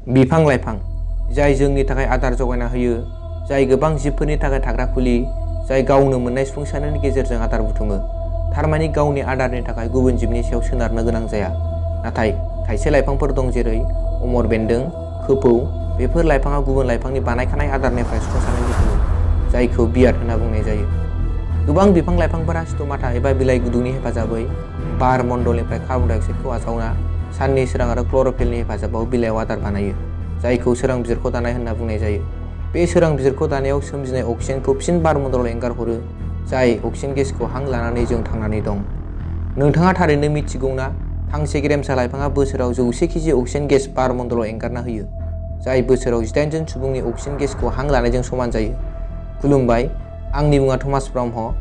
बिफां लाइफां जाय जोंनि थाखाय आदार जगायना होयो, जाय गोबां जिबफोरनि थाखाय थाग्रा खुलि, जाय गावनो मोननाय सुफुंसारनायनि गेजेरजों आदार बुथुमो। थारमानि गावनि आदारनि थाखाय गुबुन जिबनि सायाव सोनारनो गोनां जाया। नाथाय खायसे लाइफांफोर दं जेरै अमर बेन्दों, खोफौ। बेफोर लाइफाङा गुबुन लाइफांनि बानायखानाय आदारनिफ्राय सुफुंसारनाय बुथुमो, जायखौ बियाद होनना बुंनाय जायो। गोबां बिफां लाइफांफोरा स्ट'माटा एबा बिलाइ गुदुंनि हेफाजाबै बार मण्डलनिफ्राय कार्बन डाइ अक्साइडखौ आजावना साननि सोरां आरो क्ल'र'फिलनि हेफाजाबाव बिलाइयाव आदार बानायो, जायखौ सोरां बिजिरख' दानाय होनना बुंनाय जायो। बे सोरां बिजिरख' दानायाव सोमजिनाय अक्सिजेनखौ फिन बार मण्डलाव एंगारहरो, जाय अक्सिजेन गेसखौ हां लानानै जों थांनानै दं। नोंथाङा थारैनो मिथिगौ ना फांसे गेरेमसा लाइफाङा बोसोराव 100 केजि अक्सिजेन गेस बार मण्डलाव एंगारना होयो, जाय बोसोराव 18 जन सुबुंनि अक्सिजेन गेसखौ हां लानायजों समान जायो। खुलुमबाय, आंनि मुङा थमास ब्रह्म।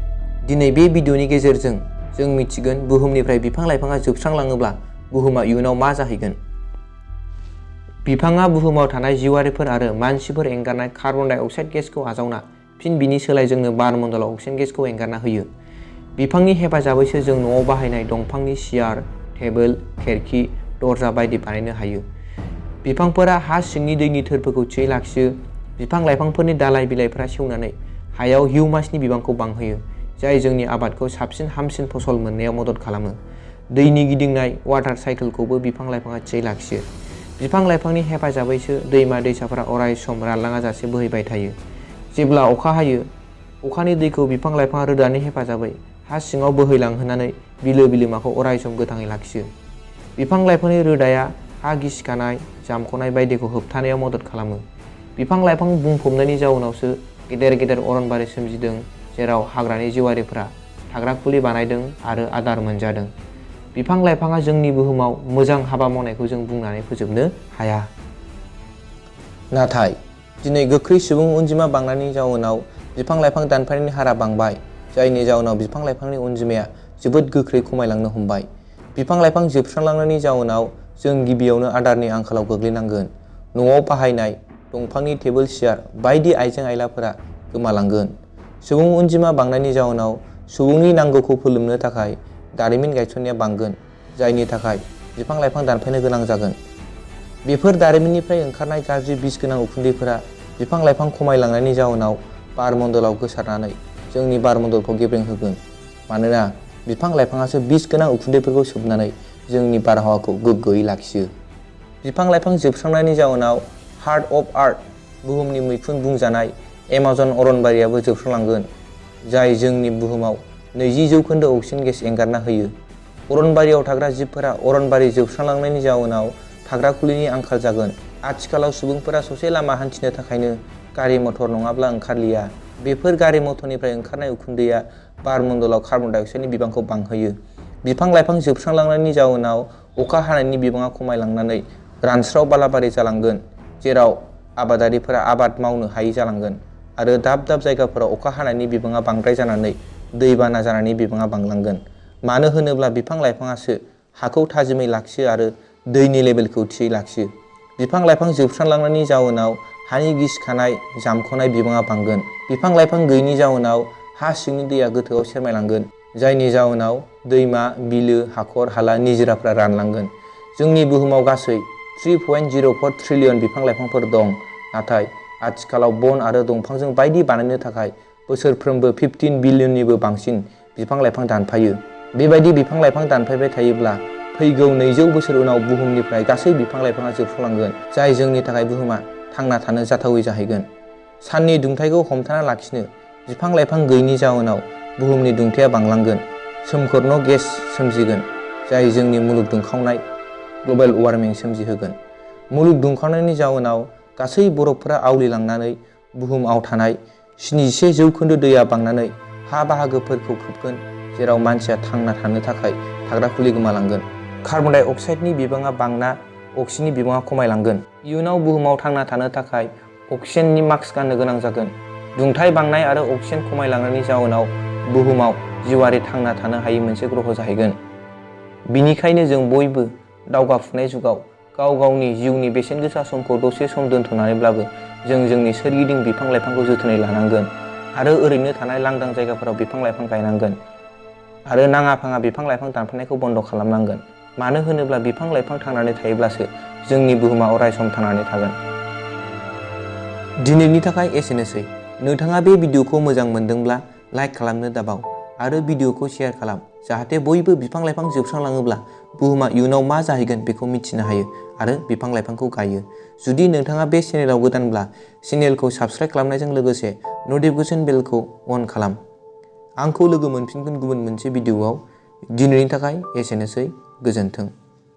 दिनै बे भिडिअनि गेजेरजों जों मिथिगोन बुहुमनिफ्राय बिफां लाइफाङा जोबस्रांलाङोब्ला बुहुमा इयुनाव मा जाहैगोन। बिफाङा बुहुमाव थानाय जिउआरिफोर आरो मानसिफोर एंगारनाय कार्बन डाइ अक्साइड गेसखौ आजावना फिन बिनि सोलाय जोंनो बार मण्डलाव अक्सिजेन गेसखौ एंगारना होयो। बिफांनि हेफाजाबैसो जों न'आव बाहायनाय दंफांनि सियार, टेबोल, खिरखि, दरजा बायदि बानायनो हायो। बिफांफोरा हा सिंनि दैनि थोरफोखौ थियै लाखियो। बिफां लाइफांफोरनि दालाइ बिलाइफोरा सेवनानै हायाव हिउमासनि बिबांखौ बांहोयो, जाय जोंनि आबादखौ साबसिन हामसिन फसल मोननायाव मदद खालामो। दैनि गिदिंनाय वाटार साइकेलखौबो बिफां लाइफाङा थियै लाखियो। बिफां लाइफांनि हेफाजाबैसो दैमा दैसाफोरा अराय सम रानलाङाजासे बोहैबाय थायो। जेब्ला अखा हायो, अखानि दैखौ बिफां लाइफाङा रोदानि हेफाजाबै हा सिङाव बोहैलांहोनानै बिलो बिलोमाखौ अराय सम गोथाङै लाखियो। बिफां लाइफांनि रोदाया हा गिसिखानाय, जामख'नाय बायदिखौ होबथानायाव मदद खालामो। बिफां लाइफां बुंफबनायनि जाउनावसो गेदेर गेदेर अरनबारि सोमजिदों, जेराव हाग्रानि जिउआरिफोरा थाग्रा खुलि बानायदों आरो आदार मोनजादों। बिफां लाइफाङा जोंनि बुहुमाव मोजां हाबा मावनायखौ जों बुंनानै फोजोबनो हाया। नाथाय दिनै गोख्रै सुबुं अनजिमा बांनायनि जाउनाव बिफां लाइफां दानफायनायनि हारा बांबाय, जायनि जाउनाव बिफां लाइफांनि अनजिमाया जोबोद गोख्रै खमायलांनो हमबाय। बिफां लाइफां जोबस्रांलांनायनि जाउनाव जों गिबियावनो आदारनि आंखालाव गोग्लैनांगोन। न'आव बाहायनाय दंफांनि टेबोल सियार बायदि आइजें आइलाफोरा गोमालांगोन। सुबुं अनजिमा बांनायनि जाउनाव सुबुंनि नांगौखौ फोलोमनो थाखाय दारिमिन गायसननाया बांगोन, जायनि थाखाय बिफां लाइफां दानफायनो गोनां जागोन। बेफोर दारिमिननिफ्राय ओंखारनाय गाज्रि बिस गोनां उखुन्दैफोरा बिफां लाइफां खमायलांनायनि जाउनाव बार मण्डलाव गोसारनानै जोंनि बार मण्डलखौ गेब्रेंहोगोन। मानोना बिफां लाइफाङासो बिस गोनां उखुन्दैफोरखौ सोबनानै जोंनि बारहावाखौ गोग्गोयै लाखियो। बिफां लाइफां जोबस्रांनायनि जाउनाव हार्ट अफ आर्थ बुहुमनि मैखुन बुंजानाय एमाजन अरनबारियाबो जोबस्रांलांगोन, जाय जोंनि बुहुमाव 20% अक्सिजेन गेस एंगारना होयो। अरनबारियाव थाग्रा जिबफोरा अरनबारि जोबस्रांलांनायनि जाउनाव थाग्रा खुलिनि आंखाल जागोन। आथिखालाव सुबुंफोरा ससे लामा हान्थिनो थाखायनो गारि मटर नङाब्ला ओंखारलिया। बेफोर गारि मटरनिफ्राय ओंखारनाय उखुन्दैया बार मण्डलाव कार्बन डाइ अक्साइडनि बिबांखौ बांहोयो। बिफां लाइफां जोबस्रांलांनायनि जाउनाव अखा हानायनि बिबाङा खमायलांनानै रानस्राव बालाबारि जालांगोन, जेराव आबादारिफोरा आबाद मावनो हायै जालांगोन आरो दाब दाब जायगाफोराव अखा हानायनि बिबाङा बांद्राय जानानै दैबाना जानायनि बिबाङा बांलांगोन। मानो होनोब्ला बिफां लाइफाङासो हाखौ थाजिमै लाखियो आरो दैनि लेभेलखौ थियै लाखियो। बिफां लाइफां जोबस्रांलांनायनि जाउनाव हानि गिसिखानाय, जामख'नाय बिबाङा बांगोन। बिफां लाइफां गैयैनि जाउनाव हा सिंनि दैया गोथौआव सेरमायलांगोन, जायनि जाउनाव दैमा, बिलो, हाखर हाला, निजिराफोरा रानलांगोन। जोंनि बुहुमाव गासै 3.04 ट्रिलियन बिफां लाइफांफोर दं, नाथाय आथिखालाव बन आरो दंफांजों बायदि बानायनो थाखाय बोसोरफ्रोमबो 15 बिलियननिबो बांसिन बिफां लाइफां दानफायो। बेबायदि बिफां लाइफां दानफायबाय थायोब्ला फैगौ 200 बोसोर उनाव बुहुमनिफ्राय गासै बिफां लाइफाङा जोबस्रांलांगोन, जाय जोंनि थाखाय बुहुमा थांना थानो जाथावै जाहैगोन। साननि दुंथाइखौ हमथाना लाखिनो बिफां लाइफां गैयैनि जाउनाव बुहुमनि दुंथाया बांलांगोन। सोमखोर न' गेस सोमजिगोन, जाय जोंनि मुलुग दुंखावनाय ग्लबेल वार्मिं सोमजिहोगोन। मुलुग दुंखावनायनि जाउनाव गासै बरफफोरा आवलिलांनानै बुहुमाव थानाय 71% दैया बांनानै हा बाहागोफोरखौ खोबगोन, जेराव मानसिया थांना थानो थाखाय थाग्रा खुलि गोमालांगोन। कार्बन डाइ अक्साइडनि बिबाङा बांना अक्सिजेननि बिबाङा खमायलांगोन। इयुनाव बुहुमाव थांना थानो थाखाय अक्सिजेननि मास्क गाननो गोनां जागोन। दुंथाइ बांनाय आरो अक्सिजेन खमायलांनायनि जाउनाव बुहुमाव जिउआरि थांना थानो हायै मोनसे ग्रह जाहैगोन। बिनिखायनो जों बयबो दावगाफुनाय जुगाव गाव गावनि जिउनि बेसेनगोसा समखौ दसे सम दोनथ'नानैब्लाबो जों जोंनि सोरगिदिं बिफां लाइफांखौ जोथोनै लानांगोन आरो ओरैनो थानाय लांदां जायगाफोराव बिफां लाइफां गायनांगोन आरो नाङा फाङा बिफां लाइफां दानफायनायखौ बन्द' खालामनांगोन। मानो होनोब्ला बिफां लाइफां थांनानै थायोब्लासो जोंनि बुहुमा अरायसम थांनानै थागोन। दिनैनि थाखाय एसेनोसै। नोंथाङा बे भिडिअखौ मोजां मोनदोंब्ला लाइक खालामनो दाबाव आरो भिडिअखौ शेयार खालाम जाहाथे बयबो बिफां लाइफां जोबस्रांलाङोब्ला बुहुमा इयुनाव मा जाहैगोन बेखौ मिथिनो हायो आरो बिफां लाइफांखौ गायो। जुदि नोंथाङा बे चेनेलाव गोदानब्ला चेनेलखौ साबस्क्राइब खालामनायजों लोगोसे नटिफिकेसन बेलखौ अन खालाम। आंखौ लोगो मोनफिनगोन गुबुन मोनसे भिडिअआव। दिनैनि थाखाय एसेनोसै। गोजोन्थों।